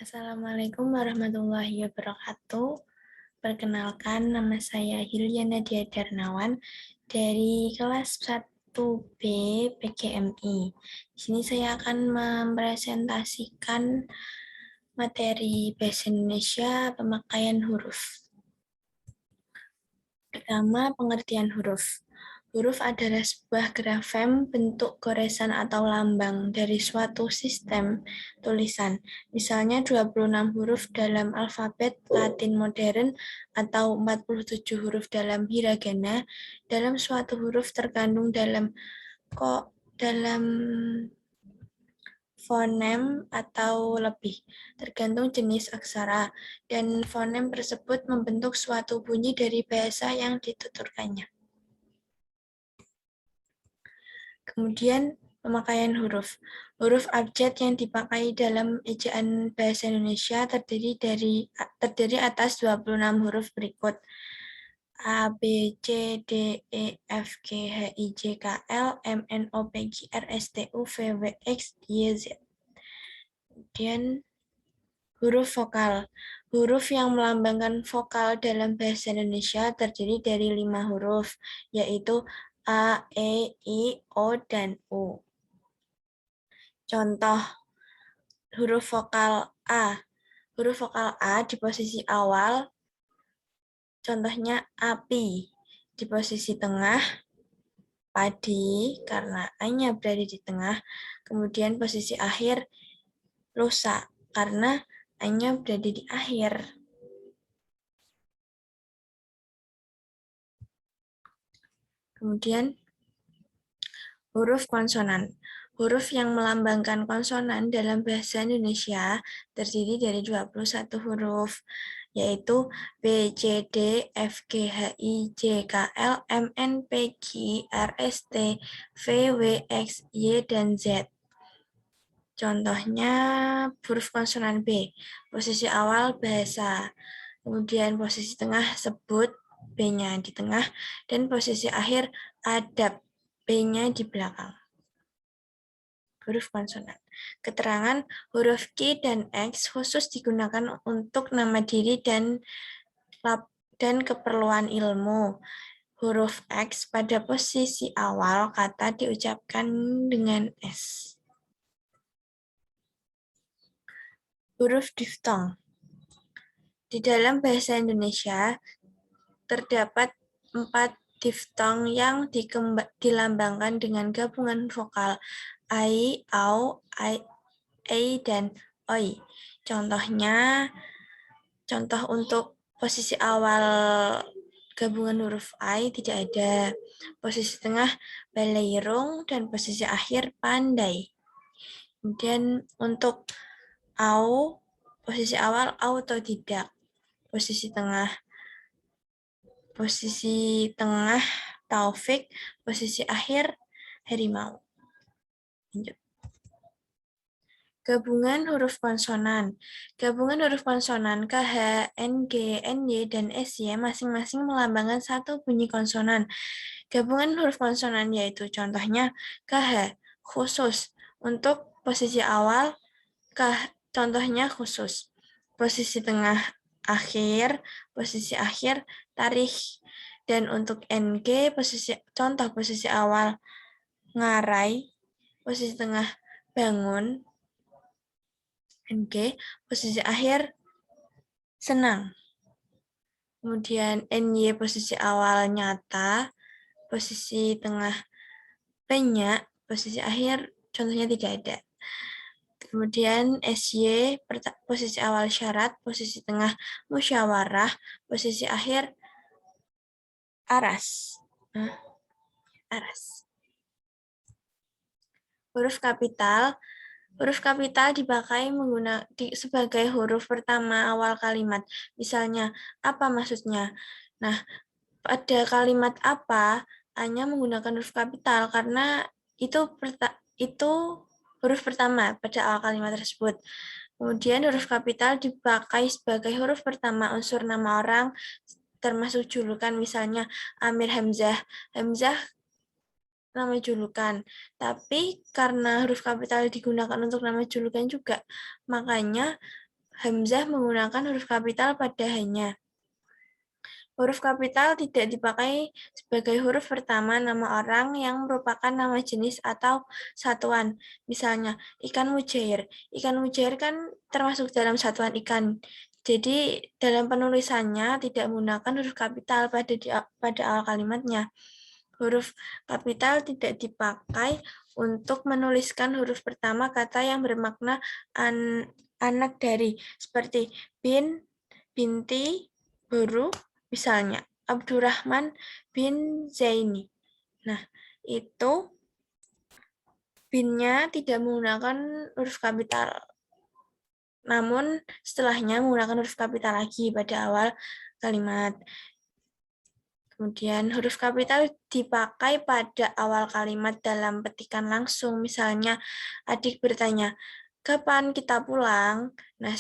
Assalamualaikum warahmatullahi wabarakatuh. Perkenalkan, nama saya Hilya Nadia Darnawan dari kelas 1B PGMI. Di sini saya akan mempresentasikan materi Bahasa Indonesia pemakaian huruf. Pertama, pengertian huruf. Huruf adalah sebuah grafem bentuk goresan atau lambang dari suatu sistem tulisan. Misalnya 26 huruf dalam alfabet Latin modern atau 47 huruf dalam hiragana. Dalam suatu huruf terkandung dalam fonem atau lebih, tergantung jenis aksara, dan fonem tersebut membentuk suatu bunyi dari bahasa yang dituturkannya. Kemudian pemakaian huruf. Huruf abjad yang dipakai dalam ejaan bahasa Indonesia terdiri atas 26 huruf berikut. A, B, C, D, E, F, G, H, I, J, K, L, M, N, O, P, Q, R, S, T, U, V, W, X, Y, Z. Kemudian huruf vokal. Huruf yang melambangkan vokal dalam bahasa Indonesia terdiri dari 5 huruf, yaitu A, E, I, O, dan U. Contoh huruf vokal A. Huruf vokal A di posisi awal, contohnya api. Di posisi tengah, padi, karena A-nya berada di tengah. Kemudian posisi akhir, lusa, karena A-nya berada di akhir. Kemudian huruf konsonan. Huruf yang melambangkan konsonan dalam bahasa Indonesia terdiri dari 21 huruf, yaitu B, C, D, F, G, H, I, J, K, L, M, N, P, Q, R, S, T, V, W, X, Y, dan Z. Contohnya huruf konsonan B, posisi awal bahasa, kemudian posisi tengah sebut, B-nya di tengah, dan posisi akhir adab, B-nya di belakang. Huruf konsonan. Keterangan huruf Q dan X khusus digunakan untuk nama diri dan keperluan ilmu. Huruf X pada posisi awal kata diucapkan dengan S. Huruf diftong. Di dalam bahasa Indonesia terdapat 4 diftong yang dilambangkan dengan gabungan vokal ai, au, ei, dan oi. Contoh untuk posisi awal gabungan huruf ai tidak ada. Posisi tengah balairung dan posisi akhir pandai. Kemudian untuk au, posisi awal au atau tidak. Posisi tengah taufik, posisi akhir harimau. Lanjut. Gabungan huruf konsonan. Gabungan huruf konsonan KH, NG, NY, dan SY masing-masing melambangkan satu bunyi konsonan. Gabungan huruf konsonan yaitu contohnya KH, khusus. Untuk posisi awal, contohnya khusus. Posisi tengah akhir, posisi akhir tarikh. Dan untuk NG, contoh posisi awal ngarai, posisi tengah bangun, NG, posisi akhir senang. Kemudian NY posisi awal nyata, posisi tengah banyak, posisi akhir contohnya tidak ada. Kemudian SY posisi awal syarat, posisi tengah musyawarah, posisi akhir aras. Aras. Huruf kapital. Huruf kapital dipakai sebagai huruf pertama awal kalimat. Misalnya, apa maksudnya? Nah, pada kalimat apa, A-nya menggunakan huruf kapital karena itu huruf pertama pada awal kalimat tersebut. Kemudian huruf kapital dipakai sebagai huruf pertama unsur nama orang, termasuk julukan, misalnya Amir Hamzah. Hamzah nama julukan, tapi karena huruf kapital digunakan untuk nama julukan juga, makanya Hamzah menggunakan huruf kapital pada hanya. Huruf kapital tidak dipakai sebagai huruf pertama nama orang yang merupakan nama jenis atau satuan. Misalnya, ikan mujair. Ikan mujair kan termasuk dalam satuan ikan. Jadi, dalam penulisannya tidak menggunakan huruf kapital pada awal kalimatnya. Huruf kapital tidak dipakai untuk menuliskan huruf pertama kata yang bermakna anak dari, seperti bin, binti, guru, misalnya Abdurrahman bin Zaini. Nah, itu binnya tidak menggunakan huruf kapital. Namun setelahnya menggunakan huruf kapital lagi pada awal kalimat. Kemudian huruf kapital dipakai pada awal kalimat dalam petikan langsung. Misalnya adik bertanya, "Kapan kita pulang?" Nah,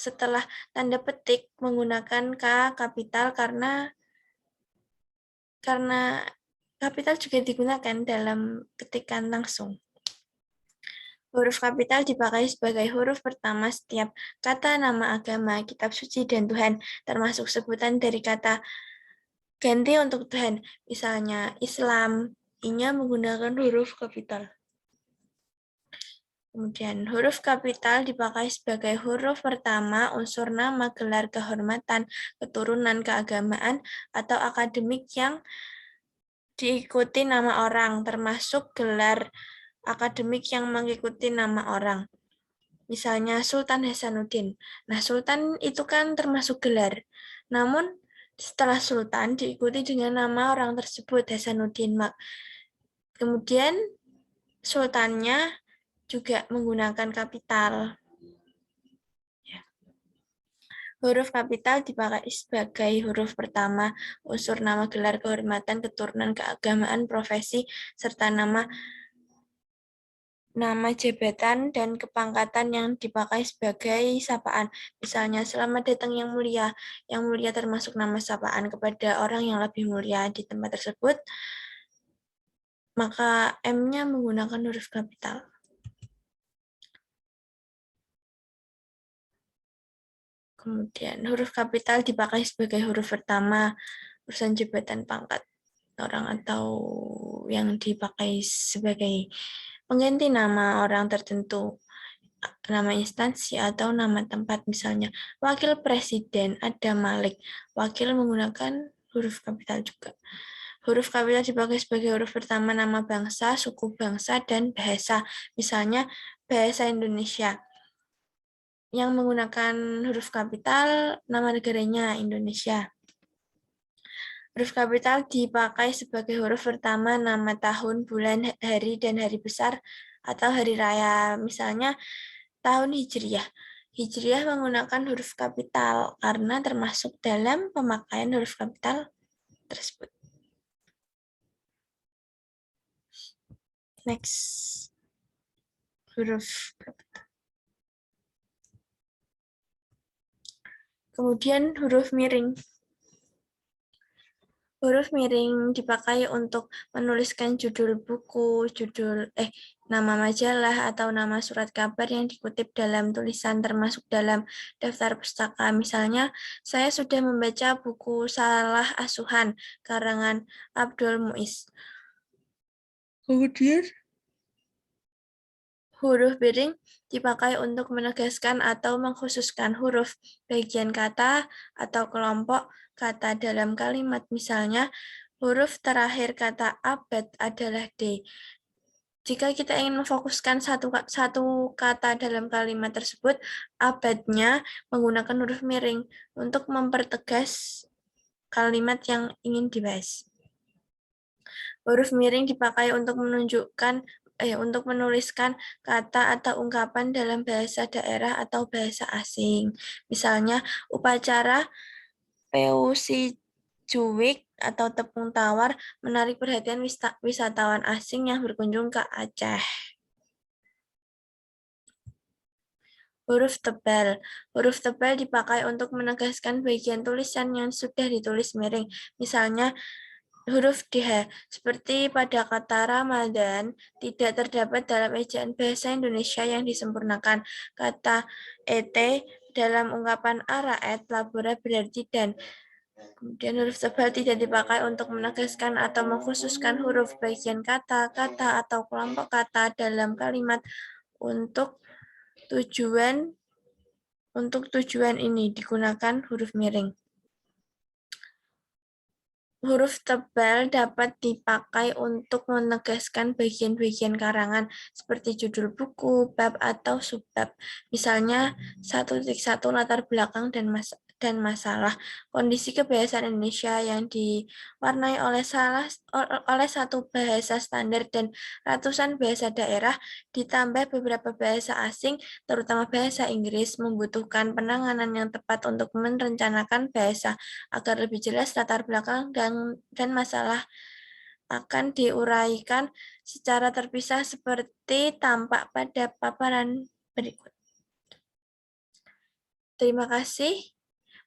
setelah tanda petik menggunakan K kapital karena kapital juga digunakan dalam petikan langsung. Huruf kapital dipakai sebagai huruf pertama setiap kata nama agama, kitab suci, dan Tuhan, termasuk sebutan dari kata ganti untuk Tuhan. Misalnya Islam, I-nya menggunakan huruf kapital. Kemudian huruf kapital dipakai sebagai huruf pertama unsur nama, gelar, kehormatan, keturunan, keagamaan, atau akademik yang diikuti nama orang, termasuk gelar akademik yang mengikuti nama orang. Misalnya Sultan Hasanuddin. Nah, Sultan itu kan termasuk gelar. Namun, setelah Sultan diikuti dengan nama orang tersebut, Hasanuddin. Kemudian, Sultannya juga menggunakan kapital. Huruf kapital dipakai sebagai huruf pertama unsur nama, gelar, kehormatan, keturunan, keagamaan, profesi, serta nama jabatan dan kepangkatan yang dipakai sebagai sapaan. Misalnya, selamat datang yang mulia. Yang mulia termasuk nama sapaan kepada orang yang lebih mulia di tempat tersebut. Maka M-nya menggunakan huruf kapital. Kemudian huruf kapital dipakai sebagai huruf pertama urusan jabatan, pangkat orang, atau yang dipakai sebagai pengganti nama orang tertentu, nama instansi atau nama tempat. Misalnya wakil presiden Adam Malik, wakil menggunakan huruf kapital juga. Huruf kapital dipakai sebagai huruf pertama nama bangsa, suku bangsa, dan bahasa. Misalnya bahasa Indonesia yang menggunakan huruf kapital, nama negaranya Indonesia. Huruf kapital dipakai sebagai huruf pertama nama tahun, bulan, hari, dan hari besar atau hari raya. Misalnya tahun Hijriah. Hijriah menggunakan huruf kapital karena termasuk dalam pemakaian huruf kapital tersebut. Next. Huruf kapital. Kemudian huruf miring. Huruf miring dipakai untuk menuliskan judul buku, nama majalah, atau nama surat kabar yang dikutip dalam tulisan termasuk dalam daftar pustaka. Misalnya, saya sudah membaca buku Salah Asuhan, karangan Abdul Muiz. Kemudian, huruf miring dipakai untuk menegaskan atau mengkhususkan huruf, bagian kata, atau kelompok kata dalam kalimat. Misalnya, huruf terakhir kata abad adalah D. Jika kita ingin memfokuskan satu kata dalam kalimat tersebut, abadnya menggunakan huruf miring untuk mempertegas kalimat yang ingin dibahas. Huruf miring dipakai untuk untuk menuliskan kata atau ungkapan dalam bahasa daerah atau bahasa asing. Misalnya, upacara Peusijuik atau tepung tawar menarik perhatian wisatawan asing yang berkunjung ke Aceh. Huruf tebal. Huruf tebal dipakai untuk menegaskan bagian tulisan yang sudah ditulis miring. Misalnya, huruf DH, seperti pada kata Ramadan, tidak terdapat dalam ejaan bahasa Indonesia yang disempurnakan. Kata ET dalam ungkapan araet, labora berarti dan. Kemudian huruf tebal tidak dipakai untuk menegaskan atau mengkhususkan huruf bagian kata, kata atau kelompok kata dalam kalimat untuk tujuan ini digunakan huruf miring. Huruf tebal dapat dipakai untuk menegaskan bagian-bagian karangan seperti judul buku, bab, atau subbab. Misalnya 1.1 latar belakang dan masalah. Kondisi kebahasaan Indonesia yang diwarnai oleh satu bahasa standar dan ratusan bahasa daerah ditambah beberapa bahasa asing, terutama bahasa Inggris, membutuhkan penanganan yang tepat untuk merencanakan bahasa. Agar lebih jelas, latar belakang dan masalah akan diuraikan secara terpisah seperti tampak pada paparan berikut. Terima kasih.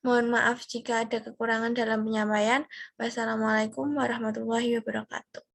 Mohon maaf jika ada kekurangan dalam penyampaian. Wassalamualaikum warahmatullahi wabarakatuh.